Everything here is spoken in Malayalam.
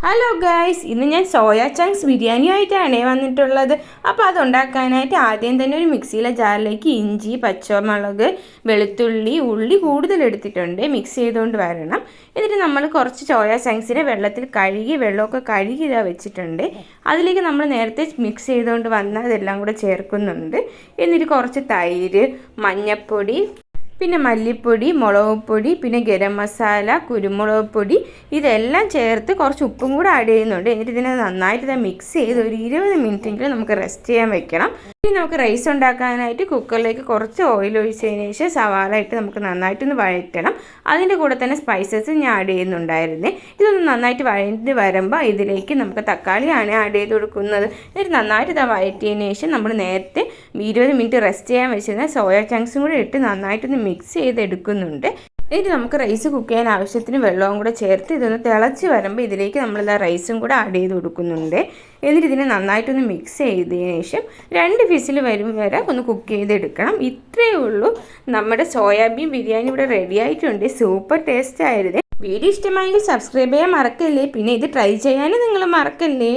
ഹലോ ഗൈസ്, ഇന്ന് ഞാൻ സോയ ചങ്ക്സ് ബിരിയാണി ആയിട്ടാണ് വന്നിട്ടുള്ളത്. അപ്പോൾ അതുണ്ടാക്കാനായിട്ട് ആദ്യം തന്നെ ഒരു മിക്സിയിലെ ജാറിലേക്ക് ഇഞ്ചി, പച്ചമുളക്, വെളുത്തുള്ളി, ഉള്ളി കൂടുതൽ എടുത്തിട്ടുണ്ട്. മിക്സ് ചെയ്തുകൊണ്ട് വരണം. എന്നിട്ട് നമ്മൾ കുറച്ച് സോയ ചങ്ക്സിനെ വെള്ളത്തിൽ കഴുകി വെള്ളമൊക്കെ കഴുകി ഇതാ വെച്ചിട്ടുണ്ട്. അതിലേക്ക് നമ്മൾ നേരത്തെ മിക്സ് ചെയ്തുകൊണ്ട് വന്ന അതെല്ലാം കൂടെ ചേർക്കുന്നുണ്ട്. എന്നിട്ട് കുറച്ച് തൈര്, മഞ്ഞൾപ്പൊടി, പിന്നെ മല്ലിപ്പൊടി, മുളക് പൊടി, പിന്നെ ഗരം മസാല, കുരുമുളക് പൊടി ഇതെല്ലാം ചേർത്ത് കുറച്ച് ഉപ്പും കൂടെ ആഡ് ചെയ്യുന്നുണ്ട്. എന്നിട്ട് ഇതിനെ നന്നായിട്ട് മിക്സ് ചെയ്ത് ഒരു 20 മിനിറ്റെങ്കിലും നമുക്ക് റെസ്റ്റ് ചെയ്യാൻ വെക്കണം. ഇനി നമുക്ക് റൈസ് ഉണ്ടാക്കാനായിട്ട് കുക്കറിലേക്ക് കുറച്ച് ഓയിൽ ഒഴിച്ചതിന് ശേഷം സവാള ഇട്ട് നമുക്ക് നന്നായിട്ടൊന്ന് വഴറ്റണം. അതിൻ്റെ കൂടെ തന്നെ സ്പൈസസ് ഞാൻ ആഡ് ചെയ്യുന്നുണ്ടായിരുന്നേ. ഇതൊന്ന് നന്നായിട്ട് വഴറ്റി വരുമ്പോൾ ഇതിലേക്ക് നമുക്ക് തക്കാളിയാണ് ആഡ് ചെയ്ത് കൊടുക്കുന്നത്. എന്നിട്ട് നന്നായിട്ട് ഇത് വഴറ്റിയതിന് ശേഷം നമ്മൾ നേരത്തെ 20 മിനിറ്റ് റെസ്റ്റ് ചെയ്യാൻ വെച്ചിരുന്ന സോയ ചങ്ക്സും കൂടെ ഇട്ട് നന്നായിട്ടൊന്ന് മിക്സ് ചെയ്തെടുക്കുന്നുണ്ട്. എന്നിട്ട് നമുക്ക് റൈസ് കുക്ക് ചെയ്യാൻ ആവശ്യത്തിന് വെള്ളവും കൂടെ ചേർത്ത് ഇതൊന്ന് തിളച്ച് വരുമ്പോൾ ഇതിലേക്ക് നമ്മളിതാ റൈസും കൂടെ ആഡ് ചെയ്ത് കൊടുക്കുന്നുണ്ട്. എന്നിട്ട് ഇതിനെ നന്നായിട്ടൊന്ന് മിക്സ് ചെയ്തതിന് ശേഷം 2 വിസിൽ വരും വരെ ഒന്ന് കുക്ക് ചെയ്തെടുക്കണം. ഇത്രയേ ഉള്ളൂ, നമ്മുടെ സോയാബീൻ ബിരിയാണി ഇവിടെ റെഡി ആയിട്ടുണ്ട്. സൂപ്പർ ടേസ്റ്റ് ആയിരുന്നു. വീഡിയോ ഇഷ്ടമായെങ്കിൽ സബ്സ്ക്രൈബ് ചെയ്യാൻ മറക്കല്ലേ. പിന്നെ ഇത് ട്രൈ ചെയ്യാനും നിങ്ങൾ മറക്കല്ലേ.